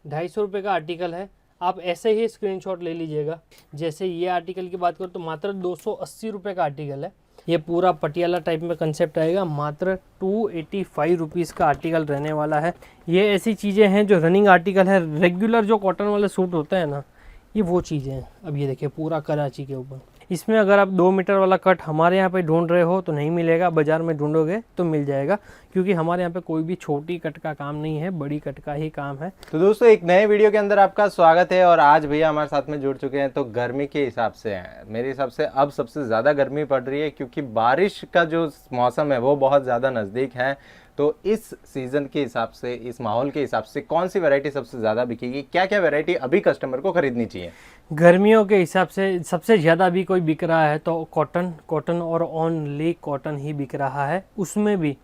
₹250 का आर्टिकल है। आप ऐसे ही स्क्रीनशॉट ले लीजिएगा। जैसे ये आर्टिकल की बात करूँ तो मात्र ₹280 का आर्टिकल है। ये पूरा पटियाला टाइप में कंसेप्ट आएगा। मात्र ₹285 का आर्टिकल रहने वाला है। ये ऐसी चीज़ें हैं जो रनिंग आर्टिकल है। रेगुलर जो कॉटन वाले सूट होते हैं ना, ये वो चीज़ें हैं। अब ये देखिए पूरा कराची के ऊपर। इसमें अगर आप 2 मीटर वाला कट हमारे यहाँ पे ढूंढ रहे हो तो नहीं मिलेगा, बाज़ार में ढूंढोगे तो मिल जाएगा, क्योंकि हमारे यहाँ पे कोई भी छोटी कट का काम नहीं है, बड़ी कट का ही काम है। तो दोस्तों एक नए वीडियो के अंदर आपका स्वागत है। और आज भैया हमारे साथ में जुड़ चुके हैं। तो गर्मी के हिसाब से हैं, मेरे हिसाब से अब सबसे ज़्यादा गर्मी पड़ रही है, क्योंकि बारिश का जो मौसम है वो बहुत ज़्यादा नज़दीक है। तो इस सीज़न के हिसाब से, इस माहौल के हिसाब से कौन सी वैरायटी सबसे ज़्यादा बिकेगी, क्या क्या वैरायटी अभी कस्टमर को खरीदनी चाहिए? गर्मियों के हिसाब से सबसे ज़्यादा भी कोई बिक रहा है तो कॉटन और ओनली कॉटन ही बिक रहा है। उसमें भी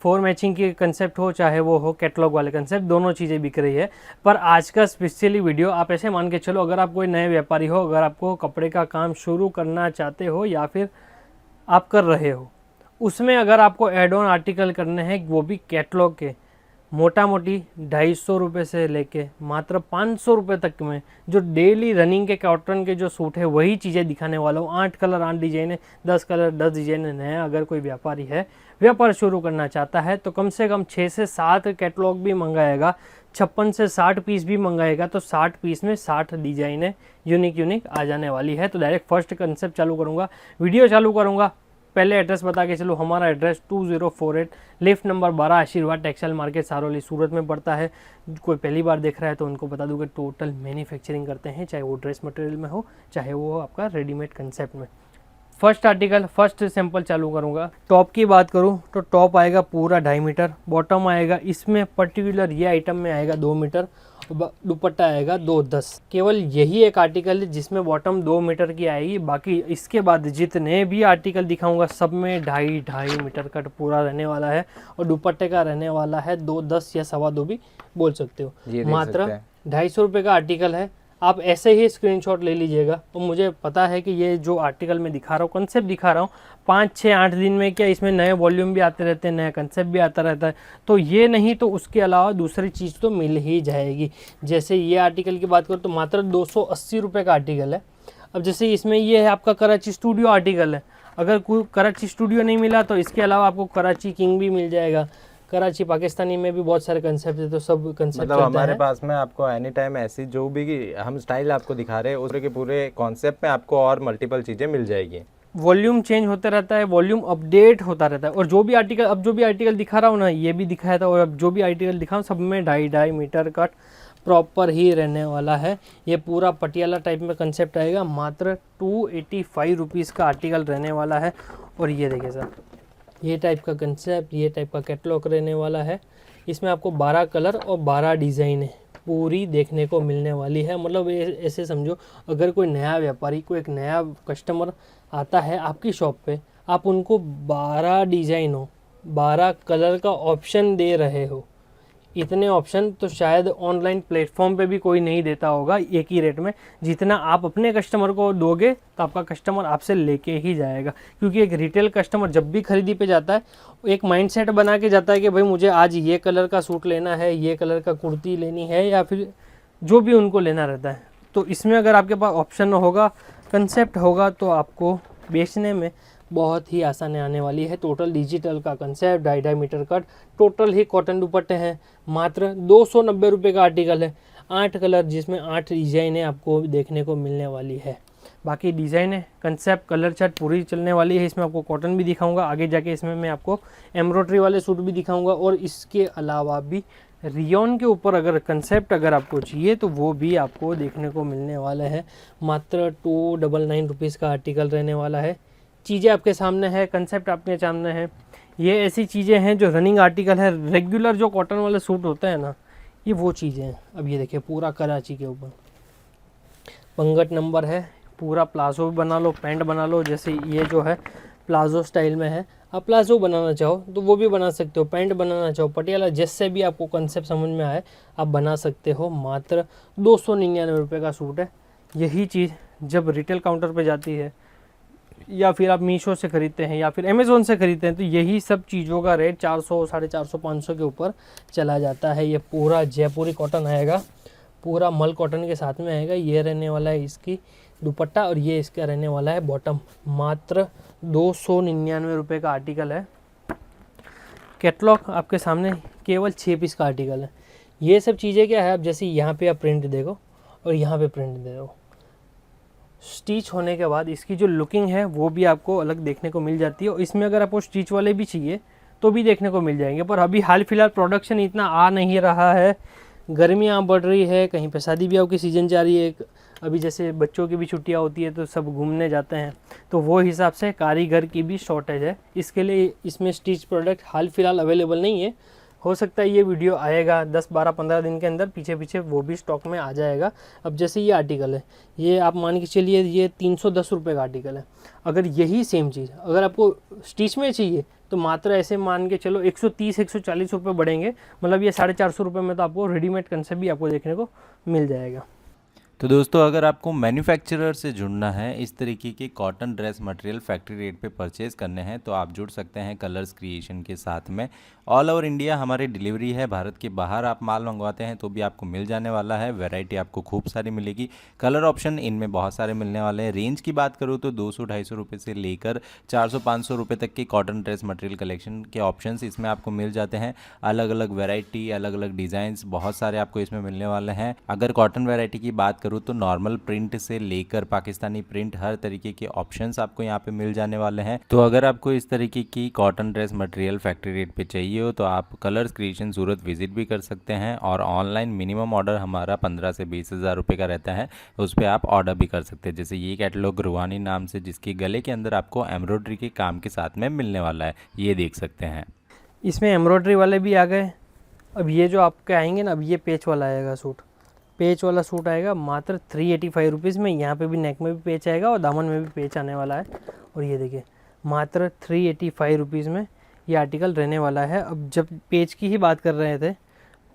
4 मैचिंग की कंसेप्ट हो, चाहे वो हो कैटलॉग वाले कंसेप्ट, दोनों चीज़ें बिक रही है। पर आज का स्पेशली वीडियो आप ऐसे मान के चलो, अगर आप कोई नए व्यापारी हो, अगर आपको कपड़े का काम शुरू करना चाहते हो या फिर आप कर रहे हो, उसमें अगर आपको एड ऑन आर्टिकल करने हैं, वो भी कैटलॉग के, मोटा मोटी ₹250 से लेके मात्र ₹500 तक में जो डेली रनिंग के कॉटन के जो सूट है वही चीज़ें दिखाने वाला हूँ। 8 कलर 8 डिजाइन है, 10 कलर 10 डिजाइन है। अगर कोई व्यापारी है, व्यापार शुरू करना चाहता है, तो कम से कम 6 से 7 कैटलॉग भी मंगाएगा, 56 से 60 पीस भी मंगाएगा, तो 60 पीस में 60 डिजाइनें यूनिक आ जाने वाली है। तो डायरेक्ट फर्स्ट कंसेप्ट चालू करूँगा, वीडियो चालू करूँगा। पहले एड्रेस बता के चलो, हमारा एड्रेस 2048 लिफ्ट नंबर 12 आशीर्वाद टेक्सटाइल मार्केट सारोली सूरत में पड़ता है। कोई पहली बार देख रहा है तो उनको बता दूं कि टोटल मैन्युफैक्चरिंग करते हैं, चाहे वो ड्रेस मटेरियल में हो, चाहे वो आपका रेडीमेड कंसेप्ट में। फर्स्ट आर्टिकल, फर्स्ट सैंपल चालू करूंगा। टॉप की बात करूं तो टॉप आएगा पूरा 2.5 मीटर, बॉटम आएगा इसमें पर्टिकुलर ये आइटम में आएगा 2 मीटर, दुपट्टा आएगा 2.10। केवल यही एक आर्टिकल है जिसमें बॉटम 2 मीटर की आएगी। बाकी इसके बाद जितने भी आर्टिकल दिखाऊंगा सब में 2.5 मीटर कट पूरा रहने वाला है, और दुपट्टे का रहने वाला है 2.10 या 2.25 भी बोल सकते हो। मात्र ₹250 का आर्टिकल है। आप ऐसे ही स्क्रीनशॉट ले लीजिएगा। और मुझे पता है कि ये जो आर्टिकल में दिखा रहा हूँ, कंसेप्ट दिखा रहा हूँ, 5, 6, 8 दिन में क्या इसमें नए वॉल्यूम भी आते रहते हैं, नया कंसेप्ट भी आता रहता है। तो ये नहीं तो उसके अलावा दूसरी चीज़ तो मिल ही जाएगी। जैसे ये आर्टिकल की बात करूँ तो मात्र ₹280 का आर्टिकल है। अब जैसे इसमें ये है आपका कराची स्टूडियो आर्टिकल है। अगर कोई कराची स्टूडियो नहीं मिला तो इसके अलावा आपको कराची किंग भी मिल जाएगा। कराची पाकिस्तानी में भी बहुत सारे कंसेप्ट है, तो सब कंसेप्ट मतलब हमारे पास में आपको एनी टाइम ऐसी जो भी हम स्टाइल आपको दिखा रहे हैं उस के पूरे कॉन्सेप्ट में आपको और मल्टीपल चीजें मिल जाएगी। वॉल्यूम चेंज होता रहता है, वॉल्यूम अपडेट होता रहता है। और जो भी आर्टिकल दिखा रहा हूँ ना, ये भी दिखाया था, और अब जो भी आर्टिकल दिखाऊँ सब में 2.5 मीटर कट प्रॉपर ही रहने वाला है। ये पूरा पटियाला टाइप में कंसेप्ट आएगा। मात्र ₹285 का आर्टिकल रहने वाला है। और ये देखिए सर, ये टाइप का कंसेप्ट, ये टाइप का कैटलॉग रहने वाला है। इसमें आपको 12 कलर और 12 डिज़ाइन है पूरी देखने को मिलने वाली है। मतलब ऐसे समझो, अगर कोई नया व्यापारी, कोई एक नया कस्टमर आता है आपकी शॉप पे, आप उनको 12 डिज़ाइनों 12 कलर का ऑप्शन दे रहे हो। इतने ऑप्शन तो शायद ऑनलाइन प्लेटफॉर्म पे भी कोई नहीं देता होगा एक ही रेट में। जितना आप अपने कस्टमर को दोगे तो आपका कस्टमर आपसे लेके ही जाएगा, क्योंकि एक रिटेल कस्टमर जब भी खरीदी पे जाता है, एक माइंडसेट बना के जाता है कि भाई मुझे आज ये कलर का सूट लेना है, ये कलर का कुर्ती लेनी है, या फिर जो भी उनको लेना रहता है। तो इसमें अगर आपके पास ऑप्शन होगा, कंसेप्ट होगा, तो आपको बेचने में बहुत ही आसानी आने वाली है। टोटल डिजिटल का कंसेप्ट, 2.5 मीटर कट, टोटल ही कॉटन दुपट्टे हैं। मात्र ₹290 का आर्टिकल है। 8 कलर, जिसमें 8 डिज़ाइनें आपको देखने को मिलने वाली है। बाकी डिज़ाइन है, कंसेप्ट, कलर चार्ट पूरी चलने वाली है। इसमें आपको कॉटन भी दिखाऊंगा, आगे जाके इसमें मैं आपको एम्ब्रॉयडरी वाले सूट भी दिखाऊंगा। और इसके अलावा भी रियोन के ऊपर अगर कंसेप्ट अगर आपको चाहिए तो वो भी आपको देखने को मिलने वाला है। मात्र ₹299 का आर्टिकल रहने वाला है। चीज़ें आपके सामने है, कंसेप्ट आपके सामने है। ये ऐसी चीज़ें हैं जो रनिंग आर्टिकल है। रेगुलर जो कॉटन वाले सूट होते हैं ना, ये वो चीज़ें हैं। अब ये देखिए पूरा कराची के ऊपर पंगट नंबर है। पूरा प्लाजो भी बना लो, पैंट बना लो। जैसे ये जो है प्लाजो स्टाइल में है, आप प्लाजो बनाना चाहो तो वो भी बना सकते हो, पैंट बनाना चाहो, पटियाला, जिससे भी आपको कंसेप्ट समझ में आए आप बना सकते हो। मात्र ₹299 का सूट है। यही चीज़ जब रिटेल काउंटर पे जाती है, या फिर आप मीशो से ख़रीदते हैं या फिर अमेज़ोन से ख़रीदते हैं, तो यही सब चीज़ों का रेट 400, 450, 500 के ऊपर चला जाता है। ये पूरा जयपुरी कॉटन आएगा। पूरा मल कॉटन के साथ में आएगा। ये रहने वाला है इसकी दुपट्टा और ये इसका रहने वाला है बॉटम। मात्र 299 रुपये का आर्टिकल है। कैटलॉग आपके सामने केवल 6 पीस का आर्टिकल है। ये सब चीज़ें क्या है, अब जैसे यहाँ पे आप प्रिंट देखो और यहाँ पे प्रिंट देखो, स्टिच होने के बाद इसकी जो लुकिंग है वो भी आपको अलग देखने को मिल जाती है। और इसमें अगर आपको स्टिच वाले भी चाहिए तो भी देखने को मिल जाएंगे, पर अभी हाल फिलहाल प्रोडक्शन इतना आ नहीं रहा है। गर्मियाँ बढ़ रही है, कहीं पे शादी ब्याह की सीज़न जा रही है, अभी जैसे बच्चों की भी छुट्टियाँ होती है तो सब घूमने जाते हैं, तो वो हिसाब से कारीगर की भी शॉर्टेज है। इसके लिए इसमें स्टिच प्रोडक्ट हाल फिलहाल अवेलेबल नहीं है। हो सकता है ये वीडियो आएगा 10, 12, 15 दिन के अंदर, पीछे पीछे वो भी स्टॉक में आ जाएगा। अब जैसे ये आर्टिकल है, ये आप मान के चलिए ये 310 रुपये का आर्टिकल है। अगर यही सेम चीज़ अगर आपको स्टिच में चाहिए तो मात्र ऐसे मान के चलो 130, 140 रुपये बढ़ेंगे, मतलब ये 450 रुपये में तो आपको रेडीमेड कंसेप्ट भी आपको देखने को मिल जाएगा। तो दोस्तों, अगर आपको मैन्युफैक्चरर से जुड़ना है, इस तरीके के cotton dress material factory rate पे परचेज़ करने हैं, तो आप जुड़ सकते हैं कलर्स क्रिएशन के साथ में। ऑल ओवर इंडिया हमारी डिलीवरी है। भारत के बाहर आप माल मंगवाते हैं तो भी आपको मिल जाने वाला है। वैरायटी आपको खूब सारी मिलेगी। कलर ऑप्शन इनमें बहुत सारे मिलने वाले हैं। रेंज की बात करूँ तो 200-250 रुपये से लेकर 400-500 रुपये तक के कॉटन ड्रेस मटेरियल कलेक्शन के ऑप्शंस इसमें आपको मिल जाते हैं। अलग अलग वैरायटी, अलग अलग डिज़ाइंस बहुत सारे आपको इसमें मिलने वाले हैं। अगर कॉटन वैरायटी की बात करूँ तो नॉर्मल प्रिंट से लेकर पाकिस्तानी प्रिंट, हर तरीके के ऑप्शंस आपको यहाँ पे मिल जाने वाले हैं। तो अगर आपको इस तरीके की cotton dress material factory rate पे चाहिए हो तो आप कलर्स क्रिएशन सूरत विजिट भी कर सकते हैं। और ऑनलाइन मिनिमम ऑर्डर हमारा 15 से 20 हज़ार रुपये का रहता है, उस पर आप ऑर्डर भी कर सकते हैं। जैसे ये कैटलॉग रुहानी नाम से, जिसके गले के अंदर आपको एम्ब्रॉयडरी के काम के साथ में मिलने वाला है, ये देख सकते हैं। इसमें एम्ब्रॉयडरी वाले भी आ गए। अब ये जो आपके आएंगे ना, अब ये पेच वाला आएगा सूट, पेच वाला सूट आएगा मात्र 385 रुपीज़ में। यहाँ पे भी नेक में भी पेच आएगा और दामन में भी पेच आने वाला है। और ये देखिए मात्र 385 रुपीज़ में ये आर्टिकल रहने वाला है। अब जब पेच की ही बात कर रहे थे,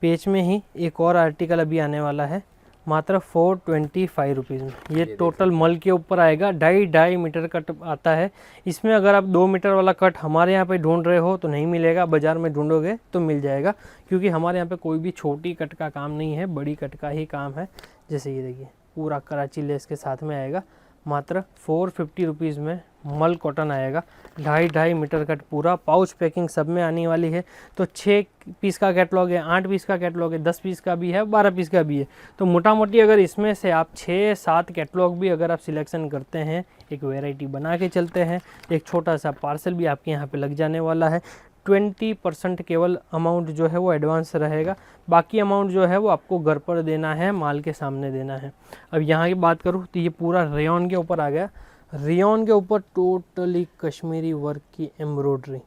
पेच में ही एक और आर्टिकल अभी आने वाला है मात्र 425 रुपीज़ में। ये टोटल मल के ऊपर आएगा। 2.5 मीटर कट आता है इसमें। अगर आप 2 मीटर वाला कट हमारे यहाँ पे ढूंढ रहे हो तो नहीं मिलेगा, बाज़ार में ढूंढोगे तो मिल जाएगा, क्योंकि हमारे यहाँ पे कोई भी छोटी कट का काम नहीं है, बड़ी कट का ही काम है। जैसे ये देखिए पूरा कराची लेस के साथ में आएगा मात्र 450 रुपीज़ में। मल कॉटन आएगा, 2.5 मीटर कट पूरा, पाउच पैकिंग सब में आने वाली है। तो 6 पीस का कैटलॉग है, 8 पीस का कैटलॉग है, 10 पीस का भी है, 12 पीस का भी है। तो मोटा मोटी अगर इसमें से आप 6-7 कैटलॉग भी अगर आप सिलेक्शन करते हैं, एक वैरायटी बना के चलते हैं, एक छोटा सा पार्सल भी आपके यहाँ पे लग जाने वाला है। 20% केवल अमाउंट जो है वो एडवांस रहेगा, बाकी अमाउंट जो है वो आपको घर पर देना है, माल के सामने देना है। अब यहाँ की बात करूँ तो ये पूरा रेयॉन के ऊपर आ गया। रेयॉन के ऊपर टोटली कश्मीरी वर्क की एम्ब्रॉयडरी,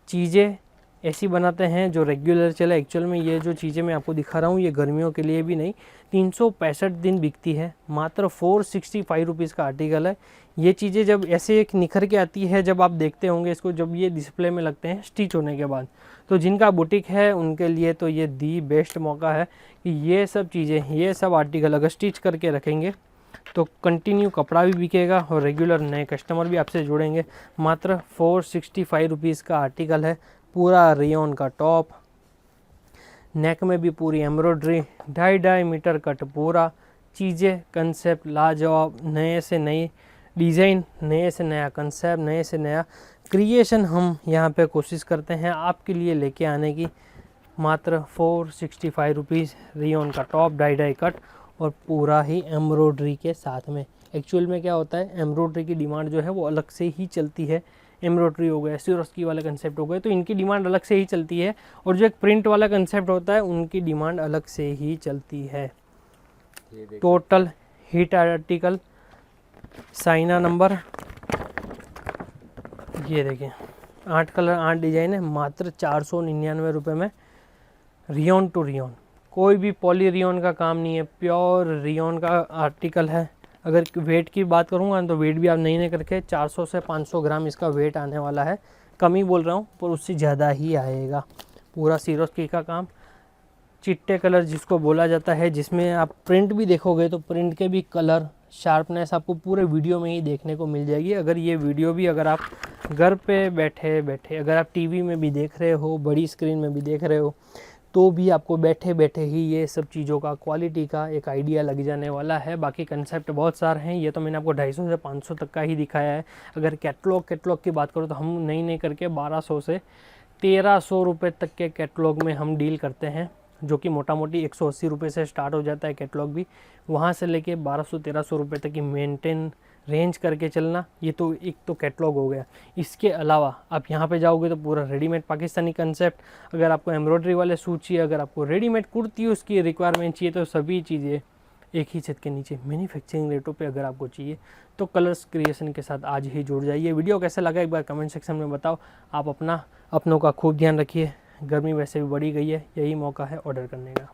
चीज़ें ऐसी बनाते हैं जो रेगुलर चले। एक्चुअल में ये जो चीज़ें मैं आपको दिखा रहा हूँ ये गर्मियों के लिए भी नहीं, 365 दिन बिकती है। मात्र 465 रुपीज़ का आर्टिकल है। ये चीज़ें जब ऐसे एक निखर के आती है, जब आप देखते होंगे इसको, जब ये डिस्प्ले में लगते हैं स्टिच होने के बाद, तो जिनका बुटीक है उनके लिए तो ये दी बेस्ट मौका है कि ये सब चीज़ें, ये सब आर्टिकल अगर स्टिच करके रखेंगे तो कंटिन्यू कपड़ा भी बिकेगा और रेगुलर नए कस्टमर भी आपसे जुड़ेंगे। मात्र 465 रुपीज़ का आर्टिकल है। पूरा रेयॉन का टॉप, नेक में भी पूरी एम्ब्रॉयडरी, 2.5 मीटर कट पूरा, चीज़ें कंसेप्ट लाजवाब, नए से नई डिज़ाइन, नए से नया कंसेप्ट, नए से नया क्रिएशन हम यहाँ पे कोशिश करते हैं आपके लिए लेके आने की। मात्र 465 रुपीज़, रेयॉन का टॉप, 2.5 कट और पूरा ही एम्ब्रॉयडरी के साथ में। एक्चुअल में क्या होता है, एम्ब्रॉयडरी की डिमांड जो है वो अलग से ही चलती है। एम्ब्रॉयडरी हो गया, सिरोस्की वाला कंसेप्ट हो गए, तो इनकी डिमांड अलग से ही चलती है। और जो एक प्रिंट वाला कंसेप्ट होता है उनकी डिमांड अलग से ही चलती है। Total heat article, Saina number, ये देखें 8 कलर 8 डिज़ाइन है। मात्र 499 रुपये में रेयॉन टू रेयॉन, कोई भी पॉली रेयॉन का काम नहीं है, प्योर रेयॉन का आर्टिकल है। अगर वेट की बात करूँगा तो वेट भी आप नहीं करके 400 से 500 ग्राम इसका वेट आने वाला है। कम ही बोल रहा हूँ पर उससे ज़्यादा ही आएगा। पूरा सिरोस्की का काम, चिट्टे कलर जिसको बोला जाता है, जिसमें आप प्रिंट भी देखोगे तो प्रिंट के भी कलर शार्पनेस आपको पूरे वीडियो में ही देखने को मिल जाएगी। अगर ये वीडियो भी अगर आप घर पे बैठे बैठे अगर आप टीवी में भी देख रहे हो, बड़ी स्क्रीन में भी देख रहे हो, तो भी आपको बैठे बैठे ही ये सब चीज़ों का क्वालिटी का एक आइडिया लग जाने वाला है। बाकी कंसेप्ट बहुत सारे हैं, ये तो मैंने आपको 250 से 500 तक का ही दिखाया है। अगर कैटलॉग की बात करूँ तो हम नई करके 1200 से 1300 रुपये तक के कैटलॉग में हम डील करते हैं, जो कि मोटा मोटी 180 रुपये से स्टार्ट हो जाता है कैटलॉग भी। वहाँ से लेके 1200-1300 रुपये तक की मेंटेन रेंज करके चलना, ये तो एक तो कैटलॉग हो गया। इसके अलावा आप यहाँ पे जाओगे तो पूरा रेडीमेड पाकिस्तानी कंसेप्ट, अगर आपको एम्ब्रॉयडरी वाले सूट चाहिए, अगर आपको रेडीमेड कुर्ती उसकी रिक्वायरमेंट चाहिए, तो सभी चीज़ें एक ही छत के नीचे मैन्युफैक्चरिंग रेटों पे अगर आपको चाहिए तो कलर्स क्रिएशन के साथ आज ही जुड़ जाइए। वीडियो कैसा लगा एक बार कमेंट सेक्शन में बताओ। आप अपनों का खूब ध्यान रखिए। गर्मी वैसे भी बढ़ी गई है, यही मौका है ऑर्डर करने का।